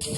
Welcome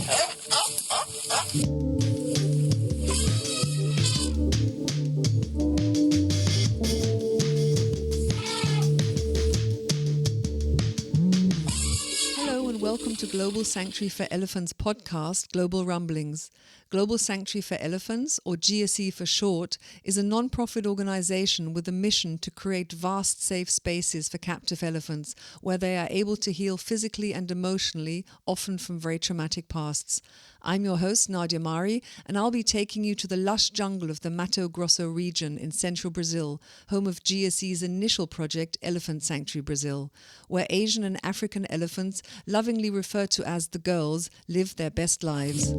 to Global Sanctuary for Elephants podcast, Global Rumblings. Global Sanctuary for Elephants, or GSE for short, is a non-profit organization with a mission to create vast safe spaces for captive elephants where they are able to heal physically and emotionally, often from very traumatic pasts. I'm your host, Nadia Mari, and I'll be taking you to the lush jungle of the Mato Grosso region in central Brazil, home of GSE's initial project, Elephant Sanctuary Brazil, where Asian and African elephants, lovingly referred to as the girls, live their best lives.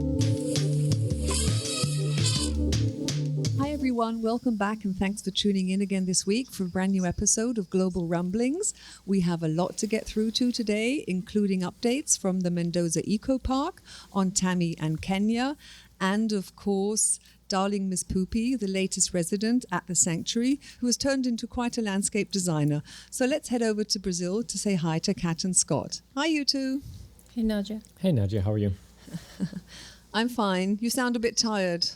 Hi everyone, welcome back and thanks for tuning in again this week for a brand new episode of Global Rumblings. We have a lot to get through to today, including updates from the Mendoza Eco Park on Tammy and Kenya, and of course, darling Miss Poopy, the latest resident at the sanctuary, who has turned into quite a landscape designer. So let's head over to Brazil to say hi to Kat and Scott. Hi you two. Hey Nadia. Hey Nadia, how are you? I'm fine. You sound a bit tired.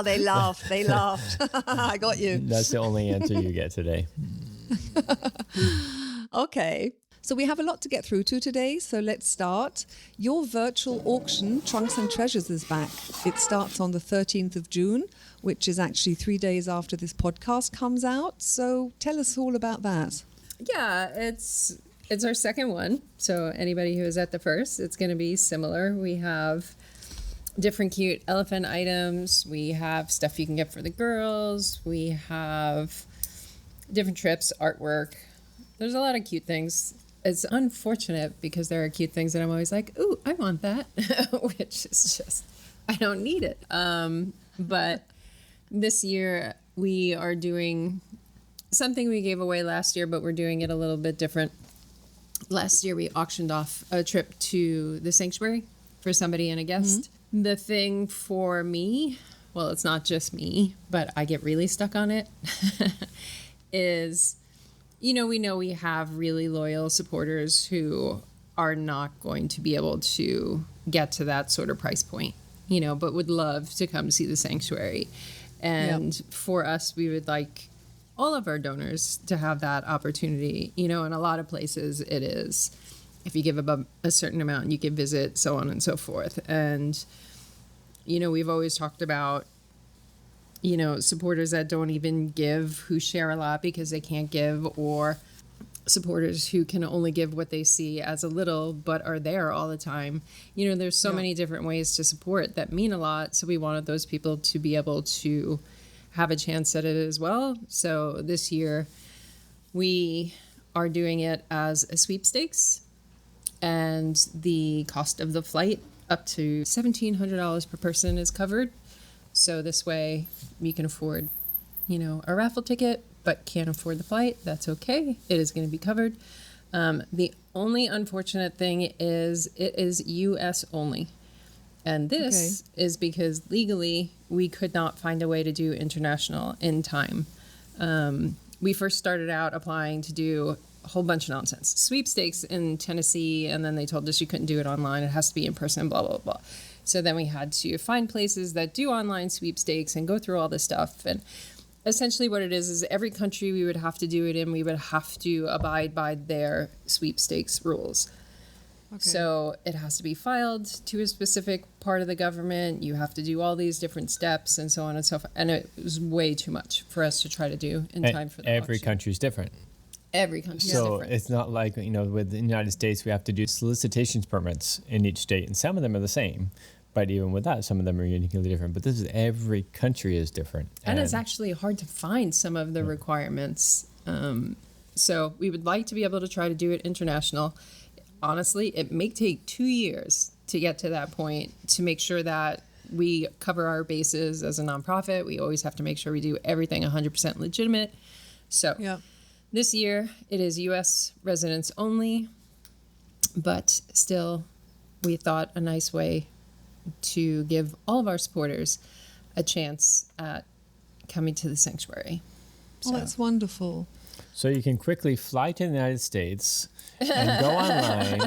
They laughed. I got you. That's the only answer you get today. Okay. So we have a lot to get through to today, so let's start. Your virtual auction, Trunks and Treasures, is back. It starts on the 13th of June, which is actually 3 days after this podcast comes out. So tell us all about that. Yeah, it's our second one. So anybody who was at the first, it's going to be similar. We have different cute elephant items. We have stuff you can get for the girls. We have different trips, artwork. There's a lot of cute things. It's unfortunate because there are cute things that I'm always like, ooh, I want that, which is just, I don't need it. But this year we are doing something we gave away last year, but we're doing it a little bit different. Last year we auctioned off a trip to the sanctuary for somebody and a guest. Mm-hmm. The thing for me, well, it's not just me, but I get really stuck on it, is, we know we have really loyal supporters who are not going to be able to get to that sort of price point, but would love to come see the sanctuary. And for us, we would like all of our donors to have that opportunity. In a lot of places it is, if you give above a certain amount, you can visit, so on and so forth. And, we've always talked about, supporters that don't even give, who share a lot because they can't give, or supporters who can only give what they see as a little, but are there all the time. There's so many different ways to support that mean a lot. So we wanted those people to be able to have a chance at it as well. So this year we are doing it as a sweepstakes, and the cost of the flight up to $1,700 per person is covered. So this way you can afford, a raffle ticket, but can't afford the flight. That's okay. It is going to be covered. The only unfortunate thing is it is U.S. only. And this is because legally we could not find a way to do international in time. We first started out applying to do a whole bunch of nonsense. Sweepstakes in Tennessee, and then they told us you couldn't do it online. It has to be in person, blah, blah, blah. So then we had to find places that do online sweepstakes and go through all this stuff. And essentially what it is every country we would have to do it in, we would have to abide by their sweepstakes rules. Okay. So it has to be filed to a specific part of the government. You have to do all these different steps and so on and so forth. And it was way too much for us to try to do in time for the Every auction. country is different. Every country is different. So it's not like, with the United States, we have to do solicitations permits in each state, and some of them are the same. But even with that, some of them are uniquely different. But every country is different. And it's actually hard to find some of the requirements. So we would like to be able to try to do it international. Honestly, it may take 2 years to get to that point, to make sure that we cover our bases as a nonprofit. We always have to make sure we do everything 100% legitimate. So this year it is U.S. residents only, but still we thought a nice way to give all of our supporters a chance at coming to the sanctuary. Oh, that's wonderful. So you can quickly fly to the United States and go online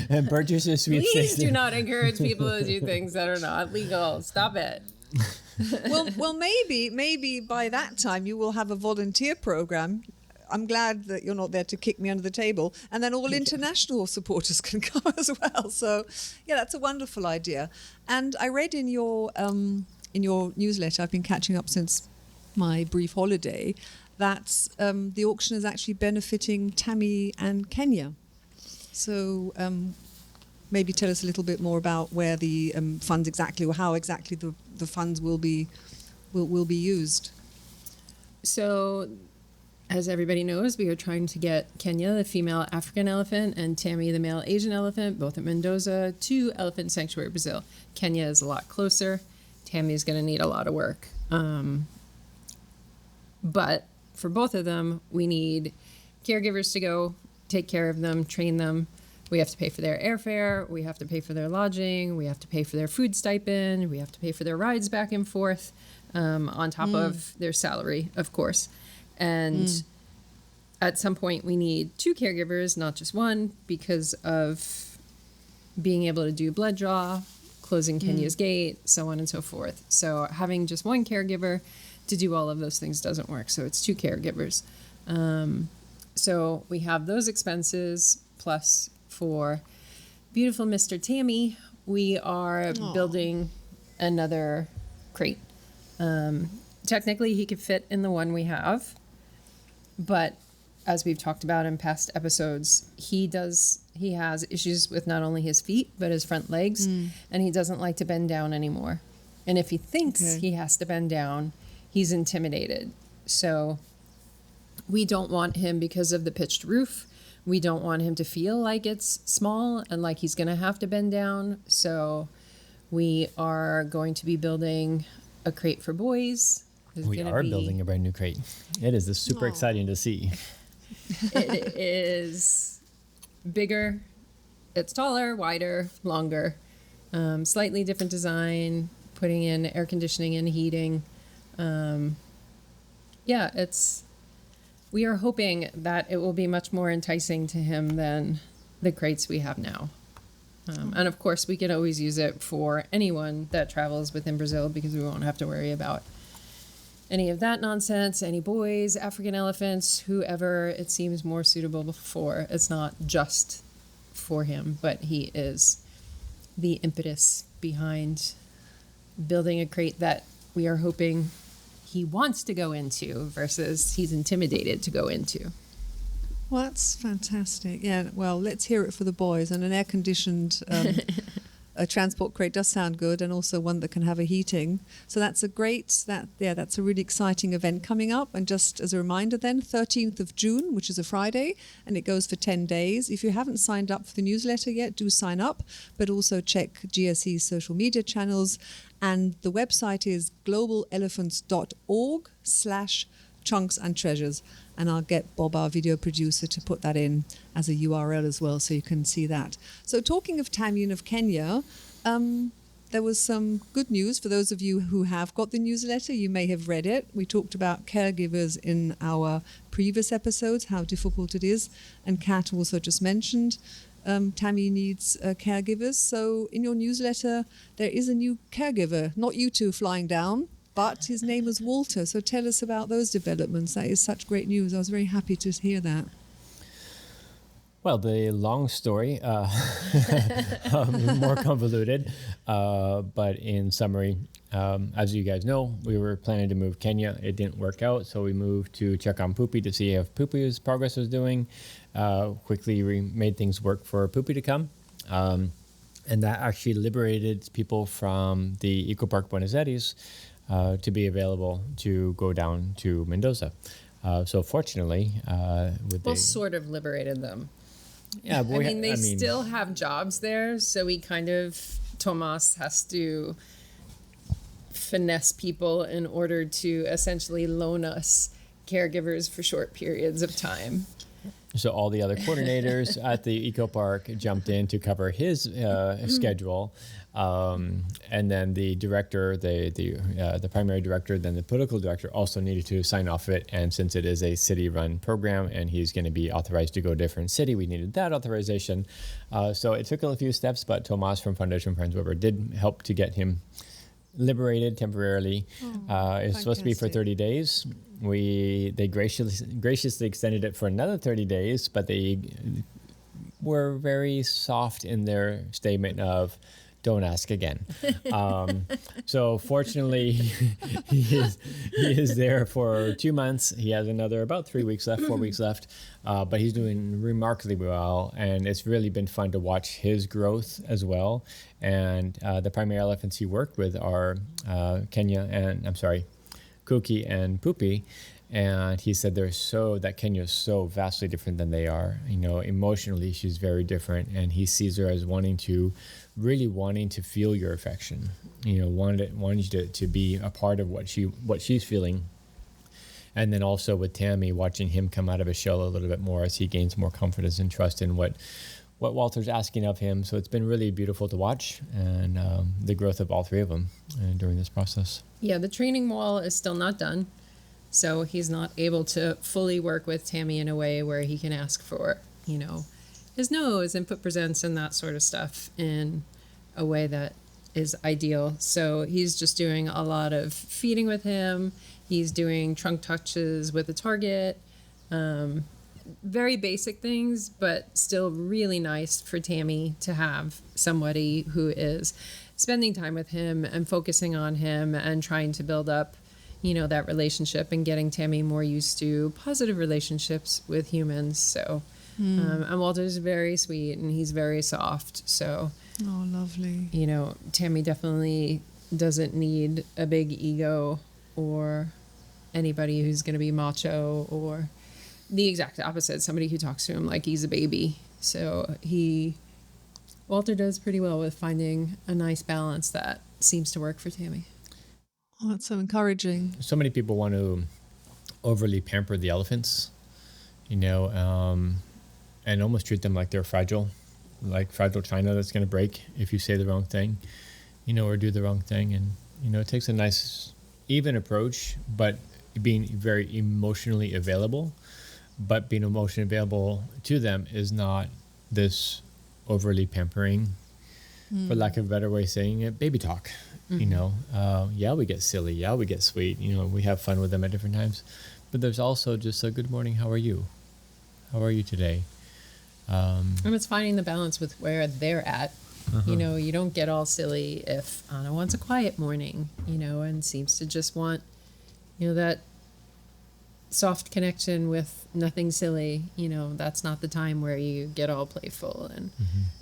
and purchase a sweepstakes. Please do not encourage people to do things that are not legal. Stop it. Well, maybe by that time you will have a volunteer program. I'm glad that you're not there to kick me under the table, and then all international supporters can come as well. So, yeah, that's a wonderful idea. And I read in your newsletter, I've been catching up since my brief holiday, that the auction is actually benefiting Tammy and Kenya. So maybe tell us a little bit more about where the funds exactly, or how exactly the funds will be used. So, as everybody knows, we are trying to get Kenya, the female African elephant, and Tammy, the male Asian elephant, both at Mendoza, to Elephant Sanctuary Brazil. Kenya is a lot closer. Tammy is going to need a lot of work. But for both of them, we need caregivers to go take care of them, train them. We have to pay for their airfare. We have to pay for their lodging. We have to pay for their food stipend. We have to pay for their rides back and forth, on top of their salary, of course. And at some point, we need 2 caregivers, not just one, because of being able to do blood draw, closing Kenya's gate, so on and so forth. So having just one caregiver to do all of those things doesn't work. So it's 2 caregivers. So we have those expenses, plus for beautiful Mr. Tammy, we are building another crate. Technically, he could fit in the one we have, but as we've talked about in past episodes, he has issues with not only his feet, but his front legs, and he doesn't like to bend down anymore. And if he thinks he has to bend down, he's intimidated. So we don't want him, because of the pitched roof, we don't want him to feel like it's small and like he's going to have to bend down. So we are going to be building a crate for boys. We are building a brand new crate. It is super exciting to see. It is bigger, it's taller, wider, longer, slightly different design, putting in air conditioning and heating. We are hoping that it will be much more enticing to him than the crates we have now. And of course, we can always use it for anyone that travels within Brazil, because we won't have to worry about any of that nonsense, any boys, African elephants, whoever it seems more suitable for. It's not just for him, but he is the impetus behind building a crate that we are hoping he wants to go into versus he's intimidated to go into. Well, that's fantastic. Yeah, well, let's hear it for the boys. And an air-conditioned a transport crate does sound good, and also one that can have a heating. So that's that's a really exciting event coming up. And just as a reminder then, 13th of June, which is a Friday, and it goes for 10 days. If you haven't signed up for the newsletter yet, do sign up, but also check GSE's social media channels. And the website is globalelephants.org/chunks and treasures. And I'll get Bob, our video producer, to put that in as a URL as well, so you can see that. So talking of Tammy and of Kenya, there was some good news for those of you who have got the newsletter. You may have read it. We talked about caregivers in our previous episodes, how difficult it is. And Kat also just mentioned Tammy needs caregivers. So in your newsletter, there is a new caregiver, not you two flying down, but his name was Walter. So tell us about those developments. That is such great news. I was very happy to hear that. Well, the long story, more convoluted, but in summary, as you guys know, we were planning to move Kenya. It didn't work out, so we moved to check on Poopy to see if Poopy's progress was doing. Quickly, we made things work for Poopy to come, and that actually liberated people from the Eco Park Buenos Aires to be available to go down to Mendoza. So fortunately, sort of liberated them. Yeah, but they still have jobs there, so Tomas has to finesse people in order to essentially loan us caregivers for short periods of time. So all the other coordinators at the eco park jumped in to cover his schedule, and then the director, the primary director, then the political director also needed to sign off it. And since it is a city-run program and he's going to be authorized to go to a different city, we needed that authorization. So it took a few steps, but Tomas from Foundation Friends Weber did help to get him liberated temporarily. It's supposed to be for 30 days. They graciously extended it for another 30 days, but they were very soft in their statement of don't ask again. So fortunately, he is there for 2 months. He has another about 4 weeks left, but he's doing remarkably well, and it's really been fun to watch his growth as well. And the primary elephants he worked with are Cookie and Poopy. And he said that Kenya is so vastly different than they are. Emotionally, she's very different, and he sees her as wanting to feel your affection. Wanting you to be a part of what she's feeling. And then also with Tammy, watching him come out of his shell a little bit more as he gains more confidence and trust in what Walter's asking of him. So it's been really beautiful to watch, and the growth of all three of them during this process. Yeah, the training wall is still not done. So he's not able to fully work with Tammy in a way where he can ask for, his nose and put presents and that sort of stuff in a way that is ideal. So he's just doing a lot of feeding with him. He's doing trunk touches with a target. Very basic things, but still really nice for Tammy to have somebody who is spending time with him and focusing on him and trying to build up that relationship and getting Tammy more used to positive relationships with humans. So, and Walter's very sweet and he's very soft. So, oh, lovely. Tammy definitely doesn't need a big ego or anybody who's going to be macho or the exact opposite, somebody who talks to him like he's a baby. So Walter does pretty well with finding a nice balance that seems to work for Tammy. Oh, that's so encouraging. So many people want to overly pamper the elephants, and almost treat them like they're fragile, like fragile china that's going to break if you say the wrong thing, or do the wrong thing. And, it takes a nice, even approach, but being very emotionally available. But being emotionally available to them is not this overly pampering, for lack of a better way of saying it, baby talk. Yeah, we get silly. Yeah, we get sweet. We have fun with them at different times. But there's also just a good morning. How are you? How are you today? And it's finding the balance with where they're at. You don't get all silly if Anna wants a quiet morning, and seems to just want, that soft connection with nothing silly. That's not the time where you get all playful. And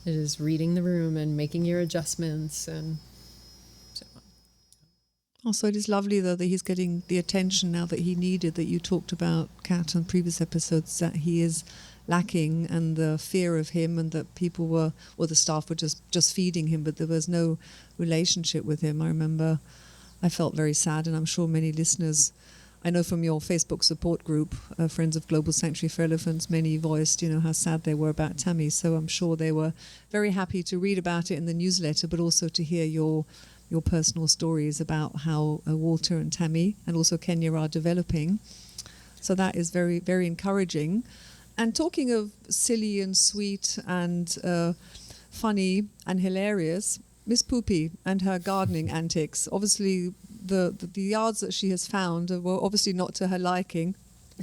it is reading the room and making your adjustments and so on. Also, it is lovely, though, that he's getting the attention now that he needed, that you talked about, Kat, on previous episodes, that he is lacking, and the fear of him, and that people were, or the staff were just feeding him, but there was no relationship with him. I remember I felt very sad, and I'm sure many listeners, I know from your Facebook support group, Friends of Global Sanctuary for Elephants, many voiced, how sad they were about Tammy. So I'm sure they were very happy to read about it in the newsletter, but also to hear your personal stories about how Walter and Tammy and also Kenya are developing. So that is very, very encouraging. And talking of silly and sweet and funny and hilarious, Miss Poopy and her gardening antics. Obviously, the yards that she has found were obviously not to her liking.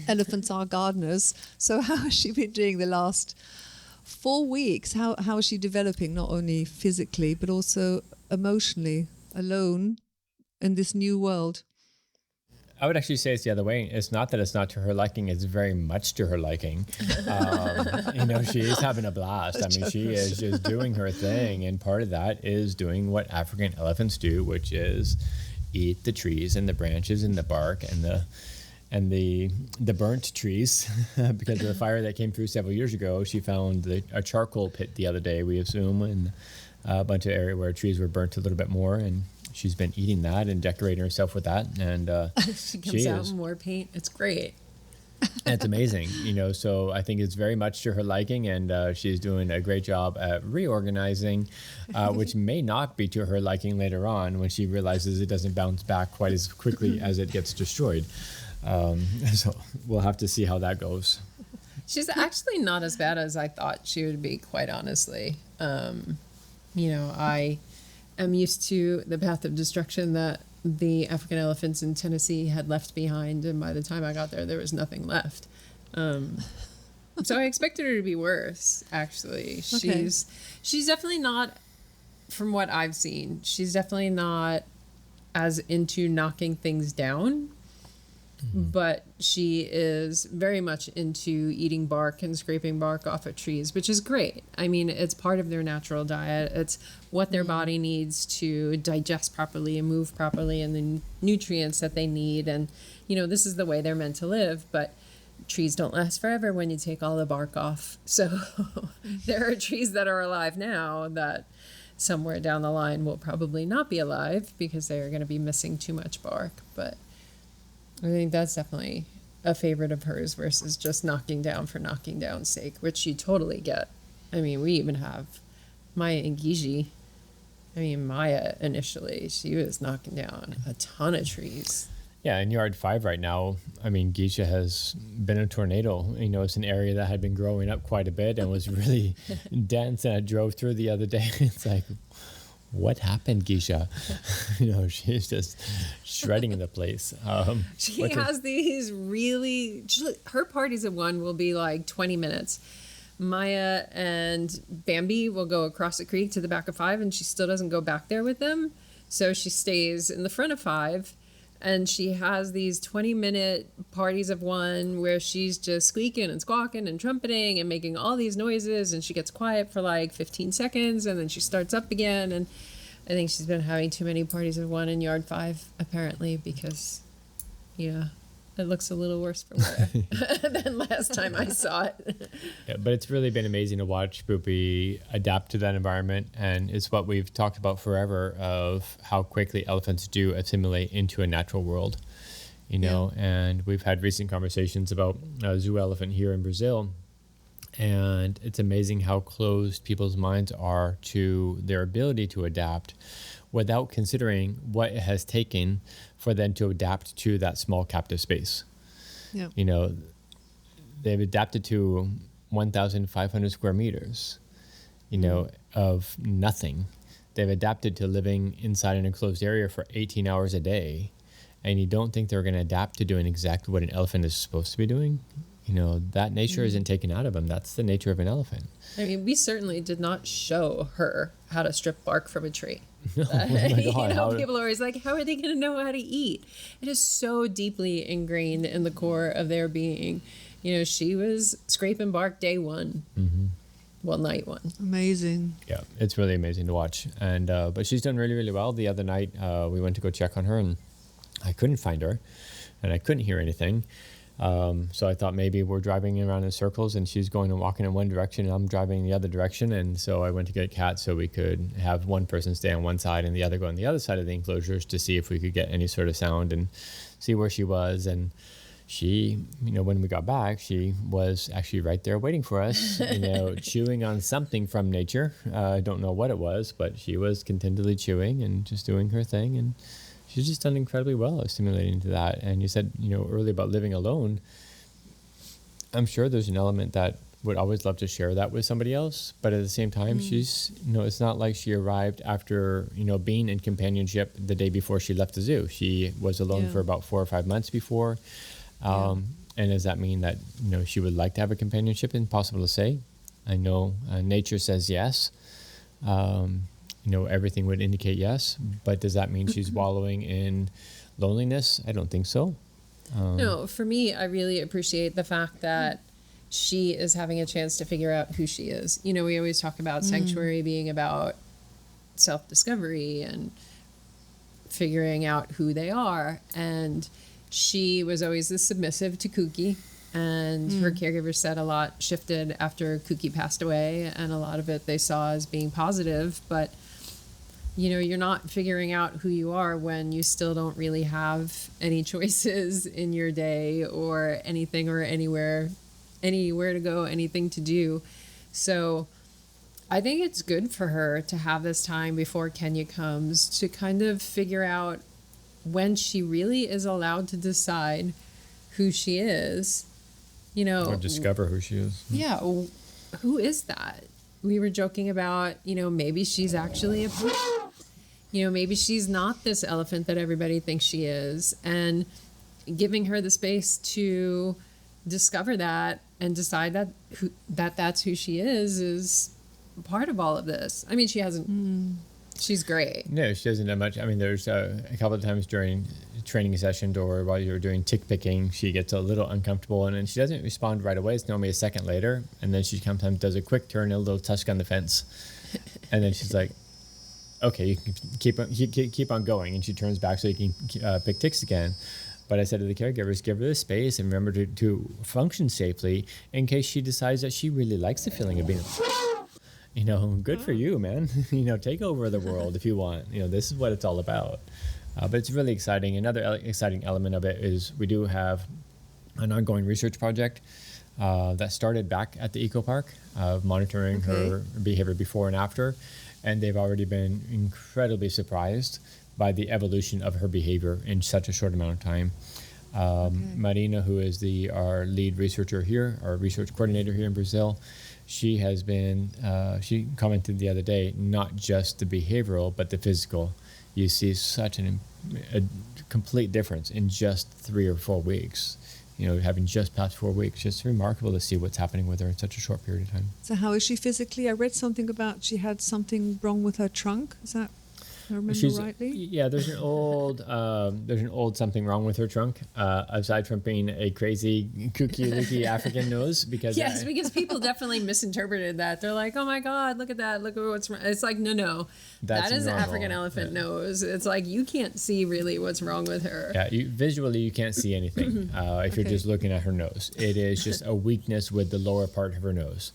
Elephants are gardeners. So how has she been doing the last 4 weeks? How is she developing, not only physically, but also emotionally, alone in this new world? I would actually say it's the other way. It's not that it's not to her liking. It's very much to her liking. She is having a blast. She is just doing her thing. And part of that is doing what African elephants do, which is eat the trees and the branches and the bark and the burnt trees. Because of the fire that came through several years ago, she found a charcoal pit the other day, we assume, in a bunch of area where trees were burnt a little bit more. And she's been eating that and decorating herself with that. And she comes out in more paint. It's great. And it's amazing, so I think it's very much to her liking, and she's doing a great job at reorganizing, which may not be to her liking later on when she realizes it doesn't bounce back quite as quickly as it gets destroyed. So we'll have to see how that goes. She's actually not as bad as I thought she would be, quite honestly. I am used to the path of destruction that the African elephants in Tennessee had left behind, and by the time I got there was nothing left. So I expected her to be worse, actually. Okay. She's definitely not, from what I've seen, she's definitely not as into knocking things down. But she is very much into eating bark and scraping bark off of trees, which is great. I mean, it's part of their natural diet. It's what their body needs to digest properly and move properly, and the nutrients that they need. And, this is the way they're meant to live. But trees don't last forever when you take all the bark off. So there are trees that are alive now that somewhere down the line will probably not be alive because they are going to be missing too much bark. But I think that's definitely a favorite of hers versus just knocking down for knocking down's sake, which you totally get. I mean, we even have Maya and Gigi. I mean, Maya initially, she was knocking down a ton of trees. Yeah, in Yard 5 right now, I mean, Geisha has been a tornado. It's an area that had been growing up quite a bit and was really dense, and I drove through the other day. It's like, what happened, Geisha? She's just shredding the place. She has these her parties of one will be like 20 minutes. Maya and Bambi will go across the creek to the back of 5, and she still doesn't go back there with them. So she stays in the front of 5, and she has these 20-minute parties of one where she's just squeaking and squawking and trumpeting and making all these noises, and she gets quiet for like 15 seconds, and then she starts up again. And I think she's been having too many parties of one in Yard 5, apparently, because, it looks a little worse for wear than last time I saw it. Yeah, but it's really been amazing to watch Poopy adapt to that environment, and it's what we've talked about forever of how quickly elephants do assimilate into a natural world, and we've had recent conversations about a zoo elephant here in Brazil, and it's amazing how closed people's minds are to their ability to adapt without considering what it has taken for them to adapt to that small captive space. Yeah. They've adapted to 1,500 square meters, of nothing. They've adapted to living inside an enclosed area for 18 hours a day. And you don't think they're going to adapt to doing exactly what an elephant is supposed to be doing? That nature isn't taken out of them. That's the nature of an elephant. I mean, we certainly did not show her how to strip bark from a tree. No, oh my God, people are always like, how are they going to know how to eat? It is so deeply ingrained in the core of their being. She was scraping bark day 1. Mm-hmm. Well, night 1. Amazing. Yeah, it's really amazing to watch. And but she's done really, really well. The other night, we went to go check on her, and I couldn't find her, and I couldn't hear anything. So I thought maybe we're driving around in circles, and she's going and walking in one direction, and I'm driving in the other direction. And so I went to get Kat so we could have one person stay on one side and the other go on the other side of the enclosures to see if we could get any sort of sound and see where she was. And she, when we got back, she was actually right there waiting for us, chewing on something from nature. I don't know what it was, but she was contentedly chewing and just doing her thing. And she's just done incredibly well assimilating to that. And you said, earlier about living alone. I'm sure there's an element that would always love to share that with somebody else. But at the same time, she's, it's not like she arrived after, being in companionship the day before she left the zoo. She was alone for about 4 or 5 months before. And does that mean that, she would like to have a companionship? Impossible to say. I know nature says yes. Everything would indicate yes, but does that mean she's wallowing in loneliness? I don't think so. No, for me, I really appreciate the fact that she is having a chance to figure out who she is. We always talk about sanctuary being about self-discovery and figuring out who they are. And she was always the submissive to Kooky. And her caregiver said a lot shifted after Kooky passed away, and a lot of it they saw as being positive. But you're not figuring out who you are when you still don't really have any choices in your day or anything or anywhere to go, anything to do. So I think it's good for her to have this time before Kenya comes to kind of figure out when she really is allowed to decide who she is, or discover who she is. Yeah. Who is that? We were joking about, maybe she's actually maybe she's not this elephant that everybody thinks she is, and giving her the space to discover that and decide that's who she is part of all of this. I mean, she hasn't. She's great. No, she doesn't have much. I mean, there's a couple of times during training sessions or while you're doing tick picking, she gets a little uncomfortable, and then she doesn't respond right away. It's normally a second later, and then she sometimes does a quick turn, a little tusk on the fence, and then she's like, "Okay, you can keep on going," and she turns back so you can pick ticks again. But I said to the caregivers, give her the space and remember to function safely in case she decides that she really likes the feeling of being. Good for you, man. Take over the world if you want. This is what it's all about. But it's really exciting. Another exciting element of it is we do have an ongoing research project that started back at the eco park of monitoring her behavior before and after. And they've already been incredibly surprised by the evolution of her behavior in such a short amount of time. Marina, who is our lead researcher here, our research coordinator here in Brazil, she has been, she commented the other day, not just the behavioral, but the physical. You see such a complete difference in just 3 or 4 weeks. Having just passed 4 weeks, just remarkable to see what's happening with her in such a short period of time. So how is she physically? I read something about she had something wrong with her trunk. Is that... I remember rightly? Yeah, there's an old something wrong with her trunk, aside from being a crazy kooky African nose. Because because people definitely misinterpreted that. They're like, oh my God, look at that. Look at what's wrong. It's like, no. That is an African elephant nose. It's like, you can't see really what's wrong with her. Yeah, visually you can't see anything if you're just looking at her nose. It is just a weakness with the lower part of her nose.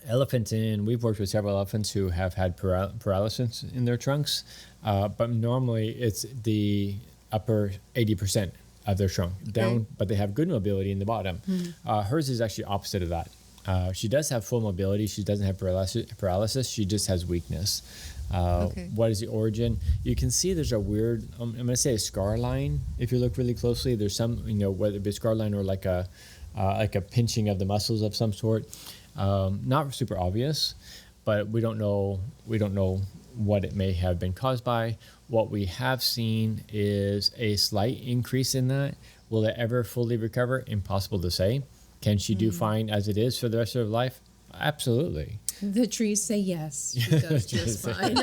Elephants we've worked with several elephants who have had paralysis in their trunks, but normally it's the upper 80% of their trunk down, but they have good mobility in the bottom. Hers is actually opposite of that. She does have full mobility. She doesn't have paralysis. She just has weakness. What is the origin? You can see there's a weird, I'm going to say a scar line. If you look really closely, there's some, whether it be a scar line or like a pinching of the muscles of some sort. Not super obvious, but we don't know what it may have been caused by. What we have seen is a slight increase in that. Will it ever fully recover? Impossible to say. Can she do fine as it is for the rest of her life? Absolutely. The trees say yes. She does just fine.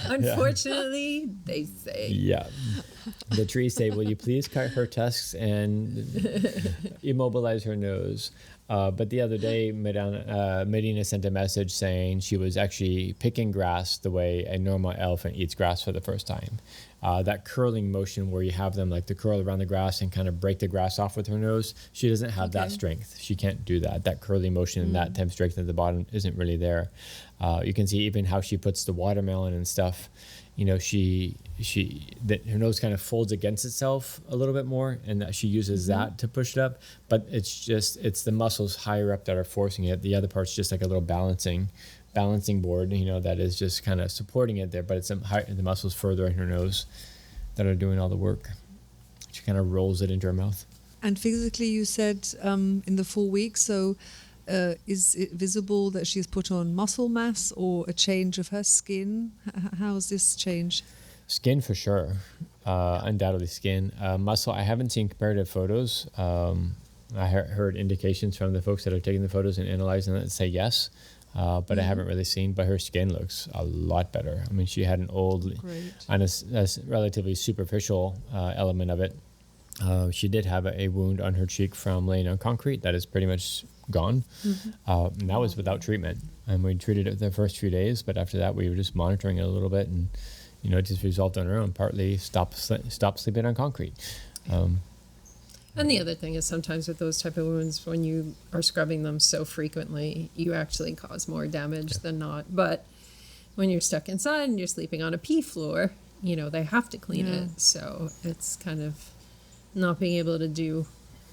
Unfortunately, they say. Yeah. The trees say, will you please cut her tusks and immobilize her nose? But the other day, Medina sent a message saying she was actually picking grass the way a normal elephant eats grass for the first time. That curling motion where you have them like to curl around the grass and kind of break the grass off with her nose, she doesn't have that strength. She can't do that. That curling motion and that type of strength at the bottom isn't really there. You can see even how she puts the watermelon and stuff. Her nose kind of folds against itself a little bit more, and that she uses that to push it up. But it's the muscles higher up that are forcing it. The other part's just like a little balancing board, that is just kind of supporting it there. But it's the muscles further in her nose that are doing all the work. She kind of rolls it into her mouth. And physically, you said in the 4 weeks, so is it visible that she's put on muscle mass or a change of her skin? How has this changed? Skin for sure, undoubtedly skin. Muscle, I haven't seen comparative photos. I heard indications from the folks that are taking the photos and analyzing it say yes, but I haven't really seen. But her skin looks a lot better. I mean, she had an old, on a relatively superficial element of it. She did have a wound on her cheek from laying on concrete that is pretty much gone. And that was without treatment. And we treated it the first few days, but after that we were just monitoring it a little bit, and it just resolved on her own. Partly stop sleeping on concrete. And the other thing is sometimes with those type of wounds, when you are scrubbing them so frequently, you actually cause more damage than not. But when you're stuck inside and you're sleeping on a pee floor, you know, they have to clean it. So it's kind of not being able to do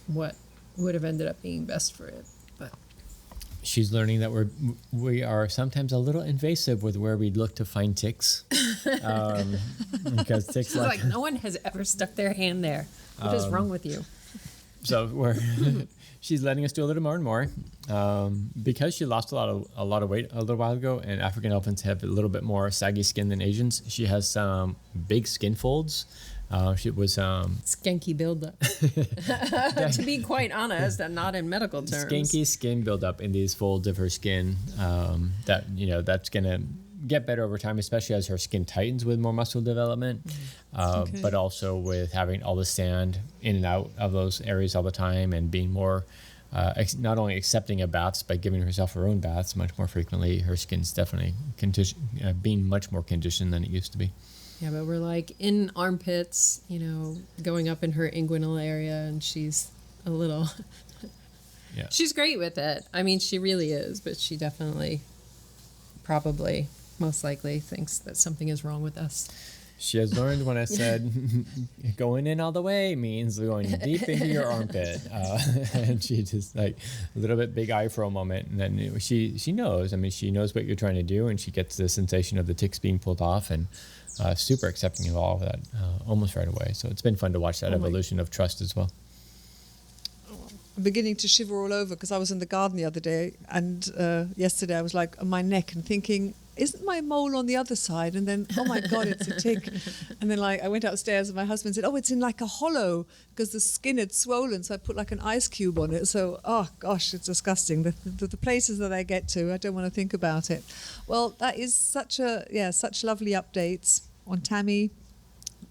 what would have ended up being best for it. But she's learning that we are sometimes a little invasive with where we look to find ticks. Because ticks she's like, no one has ever stuck their hand there. What is wrong with you? So she's letting us do a little more and more. Because she lost a lot of weight a little while ago, and African elephants have a little bit more saggy skin than Asians. She has some big skin folds. She was skanky buildup. To be quite honest, and not in medical terms. Skanky skin buildup in these folds of her skin. That's gonna get better over time, especially as her skin tightens with more muscle development. But also with having all the sand in and out of those areas all the time, and being more not only accepting of baths but giving herself her own baths much more frequently. Her skin's definitely being much more conditioned than it used to be. Yeah, but we're like in armpits, you know, going up in her inguinal area, and she's a little... Yeah. She's great with it. I mean, she really is, but she definitely, probably, most likely thinks that something is wrong with us. She has learned when I said going in all the way means going deep into your armpit. And she just like a little bit big eye for a moment. And then she knows. I mean, she knows what you're trying to do, and she gets the sensation of the ticks being pulled off, and super accepting of all of that almost right away. So it's been fun to watch that evolution of trust as well. I'm beginning to shiver all over because I was in the garden the other day, and yesterday I was like on my neck and thinking, isn't my mole on the other side? And then, oh my God, it's a tick. And then like I went upstairs and my husband said, oh, it's in like a hollow because the skin had swollen. So I put like an ice cube on it. So, oh gosh, it's disgusting. The places that I get to, I don't want to think about it. Well, that is such lovely updates on Tammy.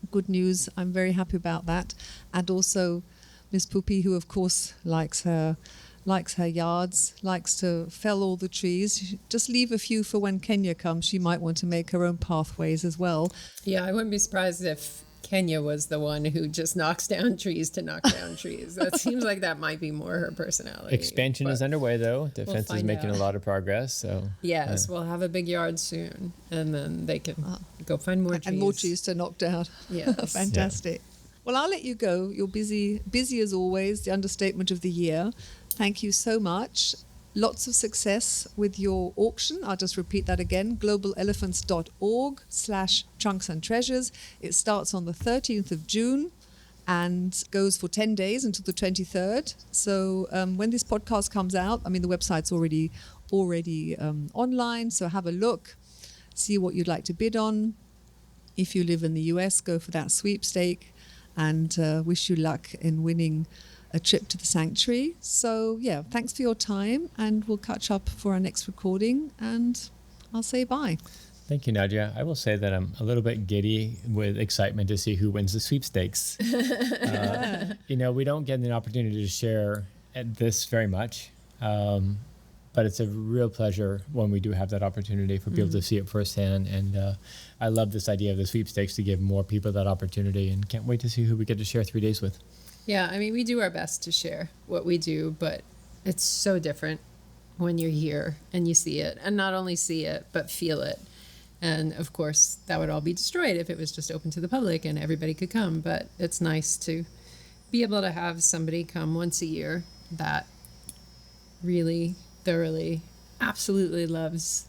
Good news. I'm very happy about that. And also Miss Poopy, who of course likes her yards, likes to fell all the trees. Just leave a few for when Kenya comes. She might want to make her own pathways as well. Yeah, I wouldn't be surprised if Kenya was the one who just knocks down trees to knock down trees. That seems like that might be more her personality. Expansion is underway, though. Defense is making a lot of progress. So yes, we'll have a big yard soon, and then they can go find more trees. And more trees to knock down. Yes. Fantastic. Yeah. Well, I'll let you go. You're busy as always, the understatement of the year. Thank you so much. Lots of success with your auction. I'll just repeat that again, globalelephants.org/trunksandtreasures. It starts on the 13th of June and goes for 10 days until the 23rd. So when this podcast comes out, I mean, the website's already online, so have a look, see what you'd like to bid on. If you live in the US, go for that sweepstake, and wish you luck in winning a trip to the sanctuary. So yeah, thanks for your time, and we'll catch up for our next recording, and I'll say bye. Thank you, Nadia. I will say that I'm a little bit giddy with excitement to see who wins the sweepstakes. We don't get an opportunity to share this very much, but it's a real pleasure when we do have that opportunity for people to see it firsthand. And I love this idea of the sweepstakes to give more people that opportunity, and can't wait to see who we get to share 3 days with. Yeah, I mean, we do our best to share what we do, but it's so different when you're here and you see it, and not only see it, but feel it. And of course, that would all be destroyed if it was just open to the public and everybody could come. But it's nice to be able to have somebody come once a year that really, thoroughly, absolutely loves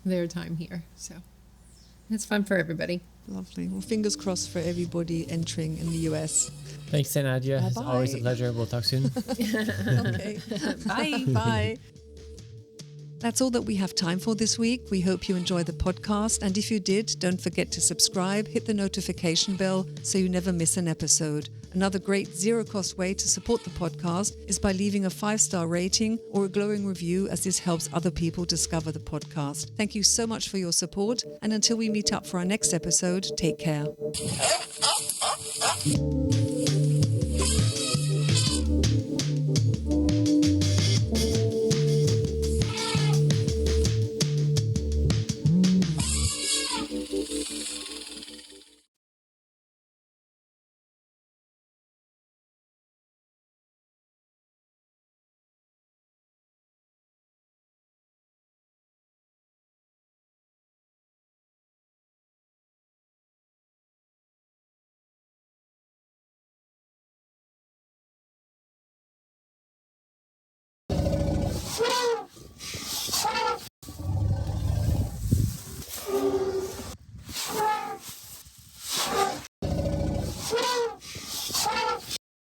their time here. So it's fun for everybody. Lovely. Well, fingers crossed for everybody entering in the US. Thanks, Nadia. It's always a pleasure. We'll talk soon. Okay. Bye. Bye. That's all that we have time for this week. We hope you enjoyed the podcast. And if you did, don't forget to subscribe, hit the notification bell so you never miss an episode. Another great zero-cost way to support the podcast is by leaving a 5-star rating or a glowing review, as this helps other people discover the podcast. Thank you so much for your support. And until we meet up for our next episode, take care.